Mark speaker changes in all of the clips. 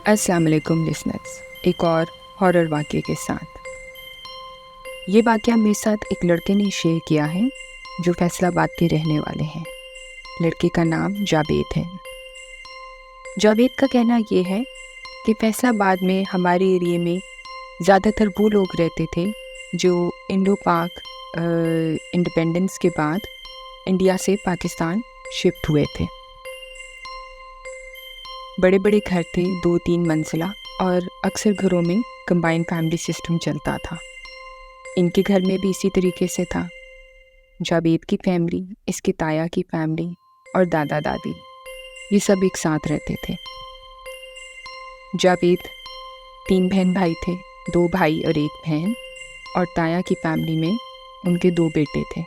Speaker 1: अस्सलाम वालेकुम लिसनर्स, एक और हॉरर वाक़ये के साथ। ये वाक़या मेरे साथ एक लड़के ने शेयर किया है जो फैसलाबाद के रहने वाले हैं। लड़के का नाम जावेद है। जावेद का कहना ये है कि फैसलाबाद में हमारे एरिए में ज़्यादातर वो लोग रहते थे जो इंडो पाक इंडिपेंडेंस के बाद इंडिया से पाकिस्तान शिफ्ट हुए थे। बड़े बड़े घर थे, 2-3 मंजिला, और अक्सर घरों में कंबाइंड फैमिली सिस्टम चलता था। इनके घर में भी इसी तरीके से था। जावेद की फैमिली, इसके ताया की फैमिली और दादा दादी, ये सब एक साथ रहते थे। जावेद 3 बहन भाई थे, 2 भाई और 1 बहन, और ताया की फैमिली में उनके 2 बेटे थे।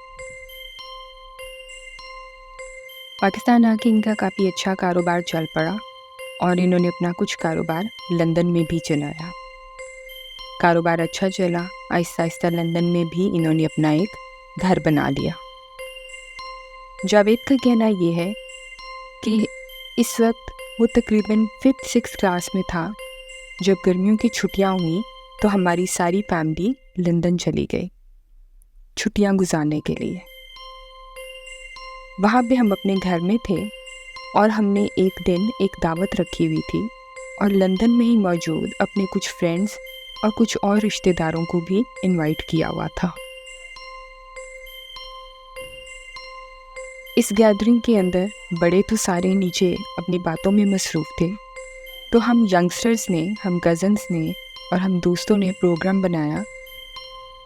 Speaker 1: पाकिस्तान आके इनका काफ़ी अच्छा कारोबार चल पड़ा और इन्होंने अपना कुछ कारोबार लंदन में भी चलाया। कारोबार अच्छा चला, आहिस्ता आहिस्ता लंदन में भी इन्होंने अपना एक घर बना लिया। जावेद का कहना ये है कि इस वक्त वो तकरीबन 5th-6th क्लास में था जब गर्मियों की छुट्टियां हुई तो हमारी सारी फैमिली लंदन चली गई छुट्टियां गुजारने के लिए। वहाँ पे हम अपने घर में थे और हमने एक दिन एक दावत रखी हुई थी और लंदन में ही मौजूद अपने कुछ फ्रेंड्स और कुछ और रिश्तेदारों को भी इनवाइट किया हुआ था। इस गैदरिंग के अंदर बड़े तो सारे नीचे अपनी बातों में मसरूफ़ थे, तो हम यंगस्टर्स ने, हम कज़न्स ने और हम दोस्तों ने प्रोग्राम बनाया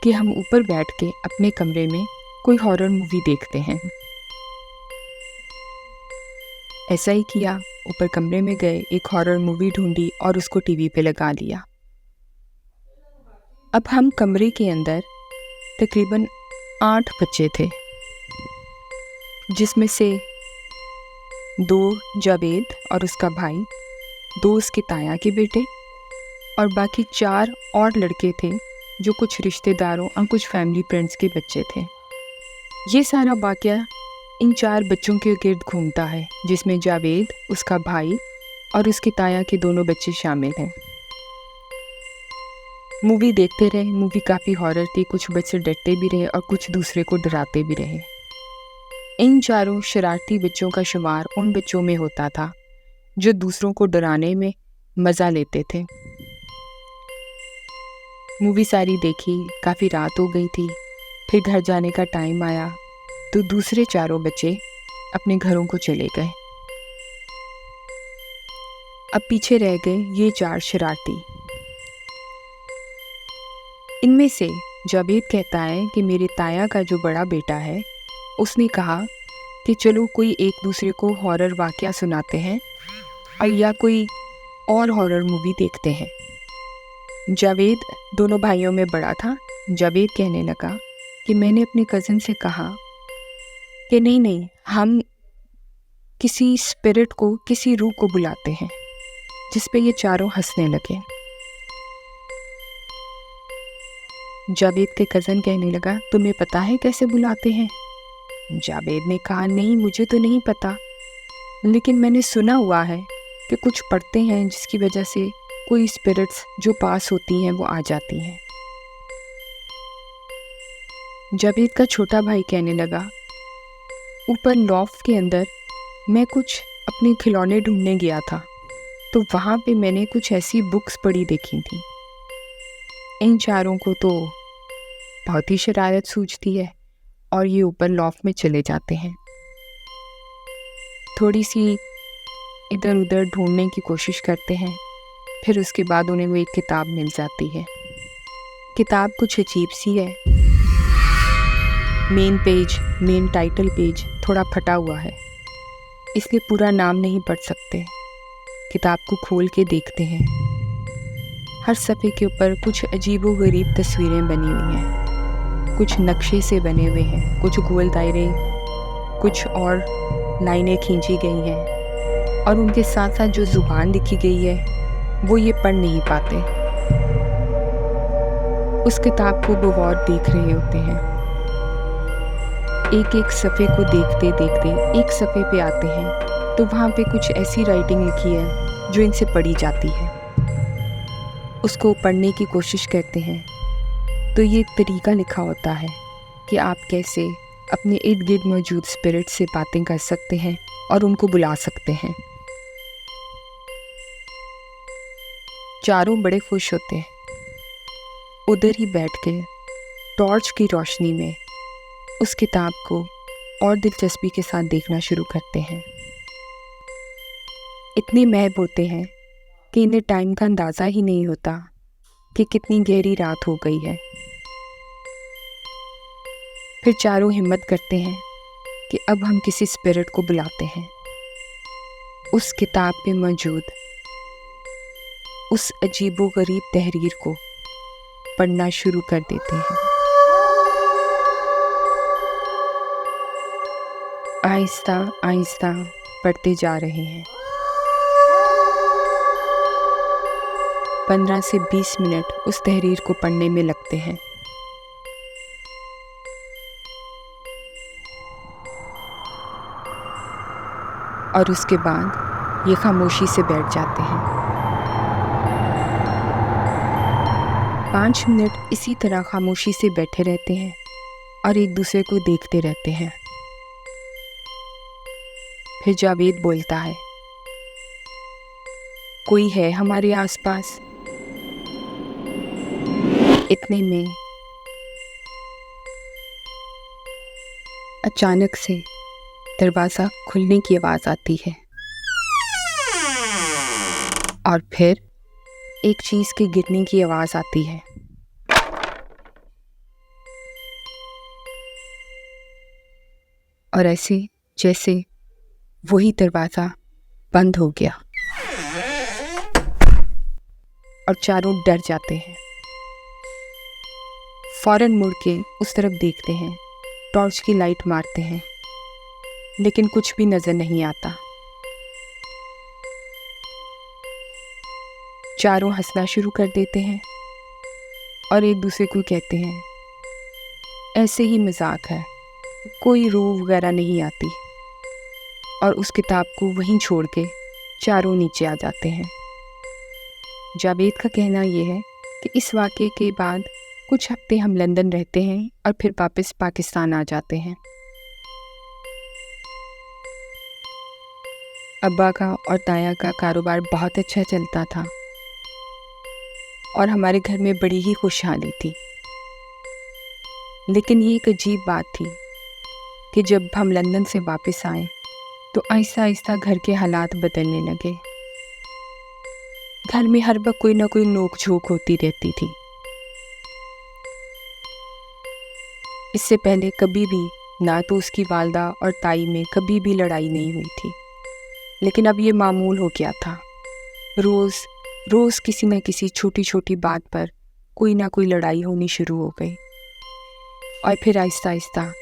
Speaker 1: कि हम ऊपर बैठ के अपने कमरे में कोई हॉरर मूवी देखते हैं। ऐसा ही किया, ऊपर कमरे में गए, एक हॉरर मूवी ढूंढी और उसको टीवी पे लगा लिया। अब हम कमरे के अंदर तकरीबन 8 बच्चे थे, जिसमें से 2 जावेद और उसका भाई, 2 उसके ताया के बेटे और बाकी 4 और लड़के थे जो कुछ रिश्तेदारों और कुछ फैमिली फ्रेंड्स के बच्चे थे। ये सारा वाक़या इन 4 बच्चों के गिर्द घूमता है, जिसमें जावेद, उसका भाई और उसके ताया के दोनों बच्चे शामिल हैं। मूवी देखते रहे। मूवी काफ़ी हॉरर थी, कुछ बच्चे डरते भी रहे और कुछ दूसरे को डराते भी रहे। इन चारों शरारती बच्चों का शुमार उन बच्चों में होता था जो दूसरों को डराने में मज़ा लेते थे। मूवी सारी देखी, काफ़ी रात हो गई थी। फिर घर जाने का टाइम आया तो दूसरे चारों बच्चे अपने घरों को चले गए। अब पीछे रह गए ये 4 शरारती। इनमें से जावेद कहता है कि मेरे ताया का जो बड़ा बेटा है उसने कहा कि चलो कोई एक दूसरे को हॉरर वाक़या सुनाते हैं और या कोई और हॉरर मूवी देखते हैं। जावेद दोनों भाइयों में बड़ा था। जावेद कहने लगा कि मैंने अपने कज़न से कहा कि नहीं, हम किसी स्पिरिट को, किसी रूह को बुलाते हैं, जिस पे ये चारों हंसने लगे। जावेद के कज़न कहने लगा, तुम्हें पता है कैसे बुलाते हैं? जावेद ने कहा, नहीं, मुझे तो नहीं पता, लेकिन मैंने सुना हुआ है कि कुछ पढ़ते हैं जिसकी वजह से कोई स्पिरिट्स जो पास होती हैं वो आ जाती हैं। जावेद का छोटा भाई कहने लगा, ऊपर लॉफ्ट के अंदर मैं कुछ अपने खिलौने ढूंढने गया था तो वहाँ पे मैंने कुछ ऐसी बुक्स पढ़ी देखी थी। इन चारों को तो बहुत ही शरारत सूझती है और ये ऊपर लॉफ्ट में चले जाते हैं। थोड़ी सी इधर उधर ढूंढने की कोशिश करते हैं, फिर उसके बाद उन्हें वो एक किताब मिल जाती है। किताब कुछ अजीब सी है। मेन टाइटल पेज थोड़ा फटा हुआ है, इसलिए पूरा नाम नहीं पढ़ सकते। किताब को खोल के देखते हैं। हर सफ़े के ऊपर कुछ अजीबो-गरीब तस्वीरें बनी हुई हैं, कुछ नक्शे से बने हुए हैं, कुछ गोल दायरे, कुछ और लाइनें खींची गई हैं और उनके साथ साथ जो ज़ुबान लिखी गई है वो ये पढ़ नहीं पाते। उस किताब को वो गौर देख रहे होते हैं। एक एक सफ़े को देखते देखते एक सफ़े पे आते हैं तो वहाँ पे कुछ ऐसी राइटिंग लिखी है जो इनसे पढ़ी जाती है। उसको पढ़ने की कोशिश करते हैं तो ये एक तरीका लिखा होता है कि आप कैसे अपने इर्द गिर्द मौजूद स्पिरिट से बातें कर सकते हैं और उनको बुला सकते हैं। चारों बड़े खुश होते हैं। उधर ही बैठ के टॉर्च की रोशनी में उस किताब को और दिलचस्पी के साथ देखना शुरू करते हैं। इतने महब होते हैं कि इन्हें टाइम का अंदाज़ा ही नहीं होता कि कितनी गहरी रात हो गई है। फिर चारों हिम्मत करते हैं कि अब हम किसी स्पिरिट को बुलाते हैं। उस किताब में मौजूद उस अजीबोगरीब तहरीर को पढ़ना शुरू कर देते हैं। आहिस्ता आहिस्ता पढ़ते जा रहे हैं। 15 से 20 मिनट उस तहरीर को पढ़ने में लगते हैं। और उसके बाद ये खामोशी से बैठ जाते हैं। 5 मिनट इसी तरह खामोशी से बैठे रहते हैं और एक दूसरे को देखते रहते हैं। फिर जावेद बोलता है, कोई है हमारे आसपास? इतने में अचानक से दरवाज़ा खुलने की आवाज़ आती है और फिर एक चीज़ के गिरने की आवाज़ आती है। और ऐसे जैसे वही दरवाज़ा बंद हो गया और चारों डर जाते हैं। फौरन मुड़ के उस तरफ देखते हैं, टॉर्च की लाइट मारते हैं, लेकिन कुछ भी नज़र नहीं आता। चारों हंसना शुरू कर देते हैं और एक दूसरे को कहते हैं, ऐसे ही मजाक है, कोई रूह वगैरह नहीं आती। और उस किताब को वहीं छोड़ के चारों नीचे आ जाते हैं। जावेद का कहना यह है कि इस वाक़े के बाद कुछ हफ्ते हम लंदन रहते हैं और फिर वापस पाकिस्तान आ जाते हैं। अब्बा का और ताया का कारोबार बहुत अच्छा चलता था और हमारे घर में बड़ी ही खुशहाली थी। लेकिन ये एक अजीब बात थी कि जब हम लंदन से वापस आए तो आहिस्ता आहिस्ता घर के हालात बदलने लगे। घर में हर वक्त कोई ना कोई नोक झोंक होती रहती थी। इससे पहले कभी भी ना तो उसकी वालदा और ताई में कभी भी लड़ाई नहीं हुई थी, लेकिन अब ये मामूल हो गया था। रोज़ किसी न किसी छोटी छोटी बात पर कोई ना कोई लड़ाई होनी शुरू हो गई। और फिर आहिस्ता आहिस्ता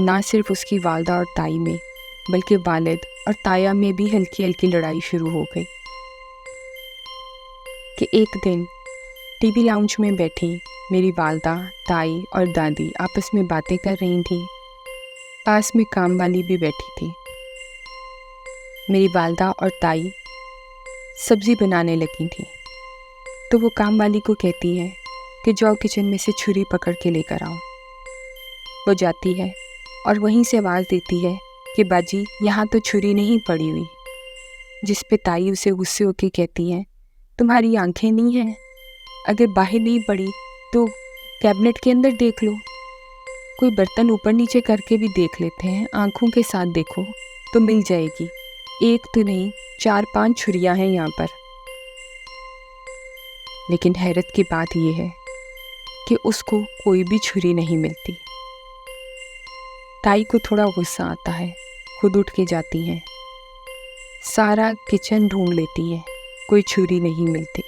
Speaker 1: ना सिर्फ उसकी वालदा और ताई में बल्कि वालिद और ताया में भी हल्की हल्की लड़ाई शुरू हो गई। कि एक दिन टीवी लाउंज में बैठी मेरी वालदा, ताई और दादी आपस में बातें कर रही थीं। पास में काम वाली भी बैठी थी। मेरी वालदा और ताई सब्ज़ी बनाने लगी थी तो वो काम वाली को कहती है कि जाओ किचन में से छुरी पकड़ के लेकर आओ। वो जाती है और वहीं से आवाज़ देती है कि बाजी यहाँ तो छुरी नहीं पड़ी हुई। जिस पे ताई उसे गुस्से होकर कहती है, तुम्हारी आंखें नहीं हैं? अगर बाहर नहीं पड़ी तो कैबिनेट के अंदर देख लो। कोई बर्तन ऊपर नीचे करके भी देख लेते हैं, आंखों के साथ देखो तो मिल जाएगी। एक तो नहीं 4-5 छुरियां हैं यहाँ पर। लेकिन हैरत की बात यह है कि उसको कोई भी छुरी नहीं मिलती। ताई को थोड़ा गुस्सा आता है, खुद उठ के जाती हैं, सारा किचन ढूंढ लेती है, कोई छुरी नहीं मिलती।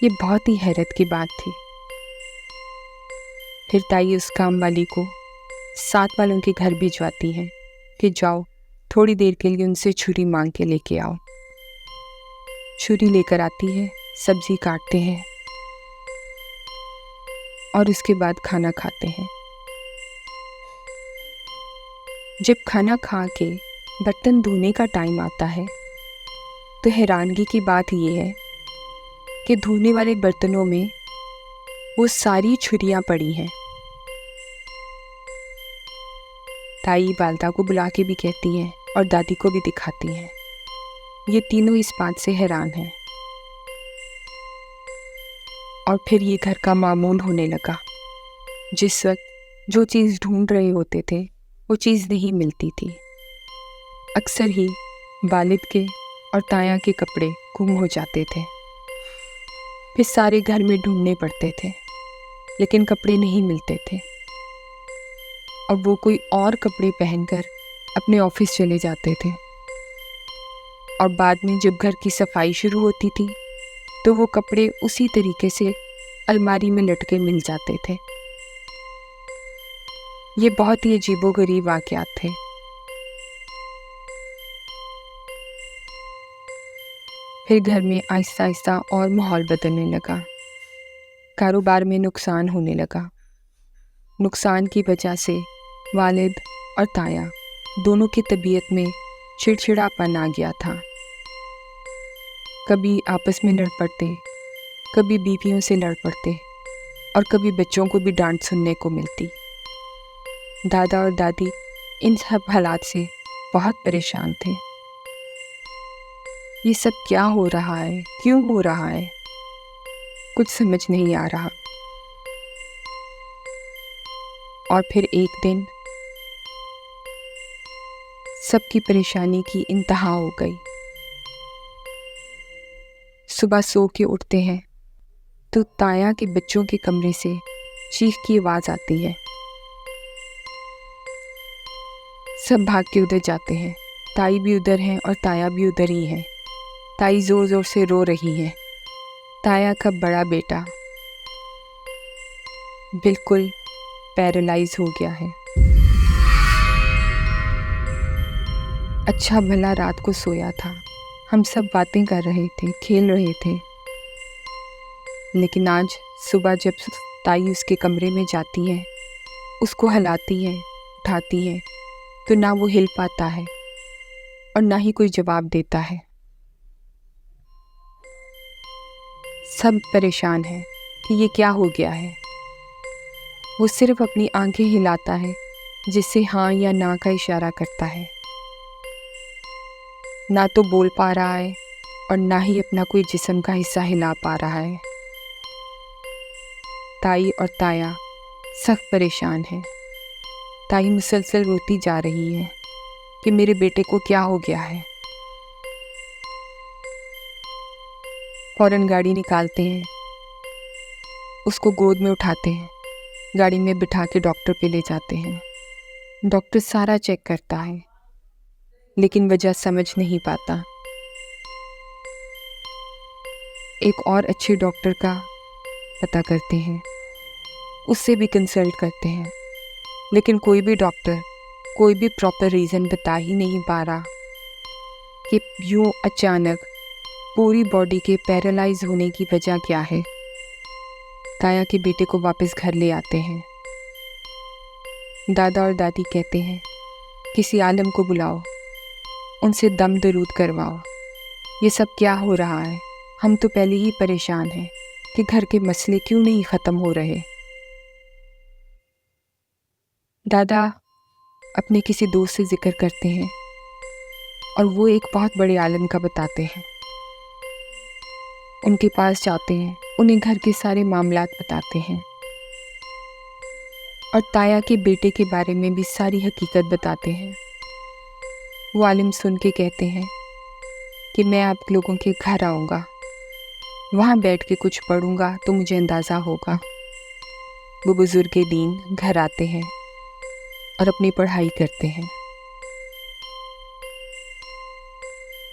Speaker 1: ये बहुत ही हैरत की बात थी। फिर ताई उस काम वाली को साथ वालों के घर भिजवाती है कि जाओ थोड़ी देर के लिए उनसे छुरी मांग के लेके आओ। छुरी लेकर आती है, सब्जी काटते हैं और उसके बाद खाना खाते हैं। जब खाना खा के बर्तन धोने का टाइम आता है तो हैरानगी की बात यह है कि धोने वाले बर्तनों में वो सारी छुरियां पड़ी हैं। ताई बालता को बुला के भी कहती हैं और दादी को भी दिखाती हैं। ये तीनों इस बात से हैरान हैं। और फिर ये घर का मामूल होने लगा। जिस वक्त जो चीज़ ढूंढ रहे होते थे वो चीज़ नहीं मिलती थी। अक्सर ही वालिद के और ताया के कपड़े गुम हो जाते थे। फिर सारे घर में ढूंढने पड़ते थे, लेकिन कपड़े नहीं मिलते थे और वो कोई और कपड़े पहनकर अपने ऑफिस चले जाते थे। और बाद में जब घर की सफाई शुरू होती थी तो वो कपड़े उसी तरीके से अलमारी में लटके मिल जाते थे। ये बहुत ही अजीबोगरीब वाक़यात थे। फिर घर में आहिस्ता आहिस्ता और माहौल बदलने लगा। कारोबार में नुकसान होने लगा। नुकसान की वजह से वालिद और ताया दोनों की तबीयत में चिड़चिड़ापन आ गया था। कभी आपस में लड़ पड़ते, कभी बीवियों से लड़ पड़ते और कभी बच्चों को भी डांट सुनने को मिलती। दादा और दादी इन सब हालात से बहुत परेशान थे। ये सब क्या हो रहा है, क्यों हो रहा है, कुछ समझ नहीं आ रहा। और फिर एक दिन सबकी परेशानी की इंतहा हो गई। सुबह सो के उठते हैं तो ताया के बच्चों के कमरे से चीख की आवाज़ आती है। सब भाग के उधर जाते हैं। ताई भी उधर हैं और ताया भी उधर ही है। ताई ज़ोर ज़ोर से रो रही है। ताया का बड़ा बेटा बिल्कुल पैरालाइज हो गया है। अच्छा भला रात को सोया था, हम सब बातें कर रहे थे, खेल रहे थे, लेकिन आज सुबह जब ताई उसके कमरे में जाती है, उसको हिलाती है, उठाती है, तो ना वो हिल पाता है और ना ही कोई जवाब देता है। सब परेशान हैं कि ये क्या हो गया है। वो सिर्फ अपनी आंखें हिलाता है, जिससे हाँ या ना का इशारा करता है। ना तो बोल पा रहा है और ना ही अपना कोई जिस्म का हिस्सा हिला पा रहा है। ताई और ताया सख्त परेशान हैं। ताई मुसलसल रोती जा रही है कि मेरे बेटे को क्या हो गया है। फौरन गाड़ी निकालते हैं, उसको गोद में उठाते हैं, गाड़ी में बिठा के डॉक्टर पे ले जाते हैं। डॉक्टर सारा चेक करता है, लेकिन वजह समझ नहीं पाता। एक और अच्छे डॉक्टर का पता करते हैं, उससे भी कंसल्ट करते हैं, लेकिन कोई भी डॉक्टर कोई भी प्रॉपर रीज़न बता ही नहीं पा रहा कि यूँ अचानक पूरी बॉडी के पैरालाइज होने की वजह क्या है। ताया के बेटे को वापस घर ले आते हैं। दादा और दादी कहते हैं किसी आलम को बुलाओ, उनसे दम दरूद करवाओ। ये सब क्या हो रहा है, हम तो पहले ही परेशान हैं कि घर के मसले क्यों नहीं ख़त्म हो रहे। दादा अपने किसी दोस्त से जिक्र करते हैं और वो एक बहुत बड़े आलिम का बताते हैं। उनके पास जाते हैं, उन्हें घर के सारे मामलात बताते हैं और ताया के बेटे के बारे में भी सारी हकीकत बताते हैं। वो आलिम सुन के कहते हैं कि मैं आप लोगों के घर आऊँगा, वहाँ बैठ के कुछ पढ़ूँगा तो मुझे अंदाज़ा होगा। वो बुज़ुर्ग दीन घर आते हैं और अपनी पढ़ाई करते हैं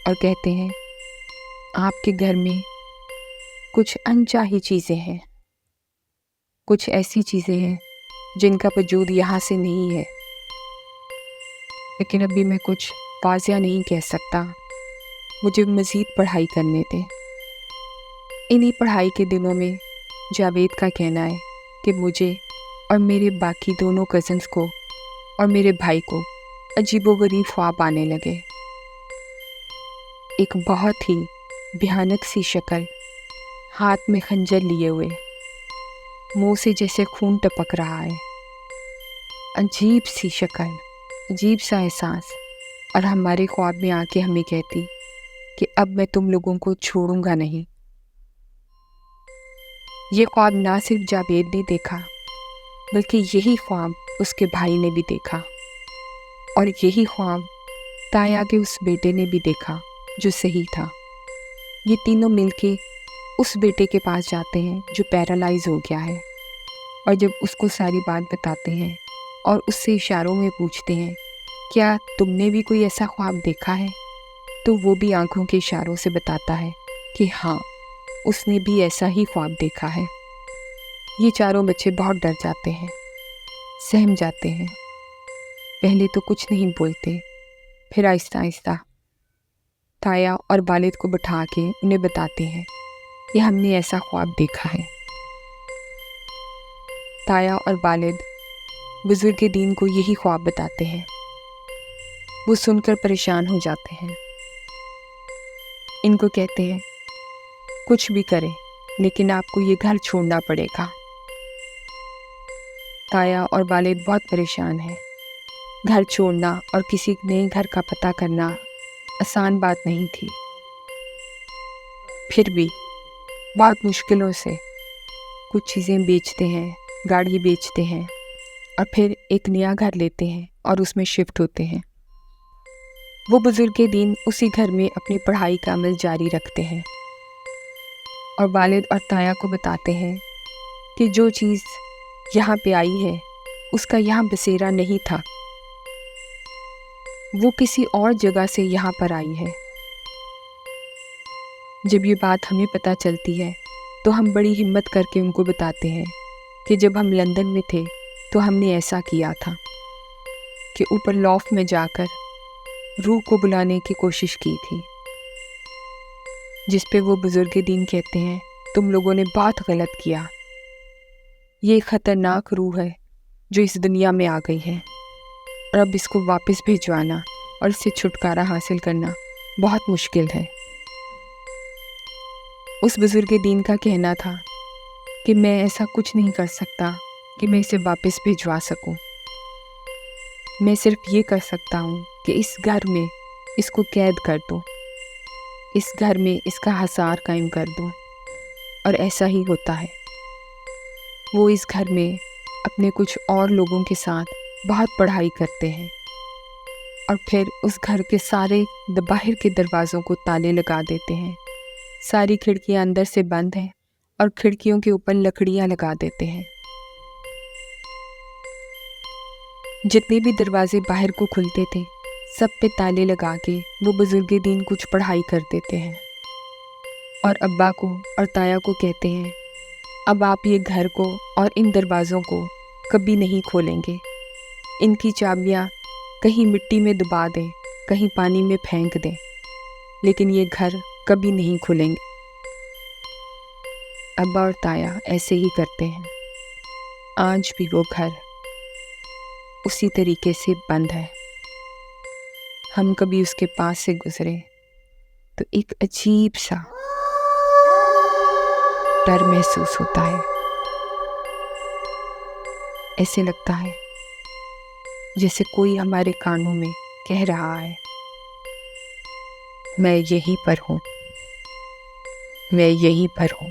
Speaker 1: और कहते हैं आपके घर में कुछ अनचाही चीज़ें हैं, कुछ ऐसी चीज़ें हैं जिनका वजूद यहाँ से नहीं है, लेकिन अभी मैं कुछ वाज़िया नहीं कह सकता। मुझे मज़ीद पढ़ाई करने दें। इन्हीं पढ़ाई के दिनों में जावेद का कहना है कि मुझे और मेरे बाकी दोनों कज़न्स को और मेरे भाई को अजीबोगरीब ख्वाब आने लगे। एक बहुत ही भयानक सी शक्ल हाथ में खंजर लिए हुए, मुंह से जैसे खून टपक रहा है। अजीब सी शक्ल, अजीब सा एहसास, और हमारे ख्वाब में आके हमें कहती कि अब मैं तुम लोगों को छोड़ूंगा नहीं। ये ख्वाब ना सिर्फ जावेद ने देखा, बल्कि यही ख्वाब उसके भाई ने भी देखा, और यही ख्वाब ताया के उस बेटे ने भी देखा जो सही था। ये तीनों मिलके उस बेटे के पास जाते हैं जो पैरालाइज हो गया है, और जब उसको सारी बात बताते हैं और उससे इशारों में पूछते हैं, क्या तुमने भी कोई ऐसा ख्वाब देखा है? तो वो भी आंखों के इशारों से बताता है कि हाँ, उसने भी ऐसा ही ख्वाब देखा है। ये चारों बच्चे बहुत डर जाते हैं, सहम जाते हैं। पहले तो कुछ नहीं बोलते, फिर आहिस्ता आहिस्ता ताया और वालिद को बिठा के उन्हें बताते हैं कि हमने ऐसा ख्वाब देखा है। ताया और वालिद बुजुर्ग दीन को यही ख्वाब बताते हैं। वो सुनकर परेशान हो जाते हैं। इनको कहते हैं, कुछ भी करें लेकिन आपको ये घर छोड़ना पड़ेगा। ताया और वालिद बहुत परेशान हैं। घर छोड़ना और किसी नए घर का पता करना आसान बात नहीं थी। फिर भी बहुत मुश्किलों से कुछ चीज़ें बेचते हैं, गाड़ी बेचते हैं, और फिर एक नया घर लेते हैं और उसमें शिफ्ट होते हैं। वो बुजुर्ग दीन उसी घर में अपनी पढ़ाई का अमल जारी रखते हैं और वालिद और ताया को बताते हैं कि जो चीज़ यहाँ पे आई है उसका यहाँ बसेरा नहीं था, वो किसी और जगह से यहाँ पर आई है। जब ये बात हमें पता चलती है तो हम बड़ी हिम्मत करके उनको बताते हैं कि जब हम लंदन में थे तो हमने ऐसा किया था कि ऊपर लॉफ्ट में जाकर रूह को बुलाने की कोशिश की थी, जिस पे वो बुजुर्ग दीन कहते हैं, तुम लोगों ने बहुत गलत किया। ये ख़तरनाक रूह है जो इस दुनिया में आ गई है, और अब इसको वापस भिजवाना और इससे छुटकारा हासिल करना बहुत मुश्किल है। उस बुजुर्ग दीन का कहना था कि मैं ऐसा कुछ नहीं कर सकता कि मैं इसे वापस भिजवा सकूं। मैं सिर्फ ये कर सकता हूँ कि इस घर में इसको कैद कर दूँ, इस घर में इसका हसार कायम कर दूँ। और ऐसा ही होता है। वो इस घर में अपने कुछ और लोगों के साथ बहुत पढ़ाई करते हैं, और फिर उस घर के सारे बाहर के दरवाज़ों को ताले लगा देते हैं। सारी खिड़कियाँ अंदर से बंद हैं और खिड़कियों के ऊपर लकड़ियाँ लगा देते हैं। जितने भी दरवाजे बाहर को खुलते थे सब पे ताले लगा के वो बुजुर्ग दीन कुछ पढ़ाई कर देते हैं, और अब्बा को और ताया को कहते हैं, अब आप ये घर को और इन दरवाज़ों को कभी नहीं खोलेंगे। इनकी चाबियाँ कहीं मिट्टी में दबा दें, कहीं पानी में फेंक दें, लेकिन ये घर कभी नहीं खुलेंगे। अब्बा और ताया ऐसे ही करते हैं। आज भी वो घर उसी तरीके से बंद है। हम कभी उसके पास से गुजरे तो एक अजीब सा डर महसूस होता है। ऐसे लगता है जैसे कोई हमारे कानों में कह रहा है, मैं यहीं पर हूँ, मैं यहीं पर हूँ।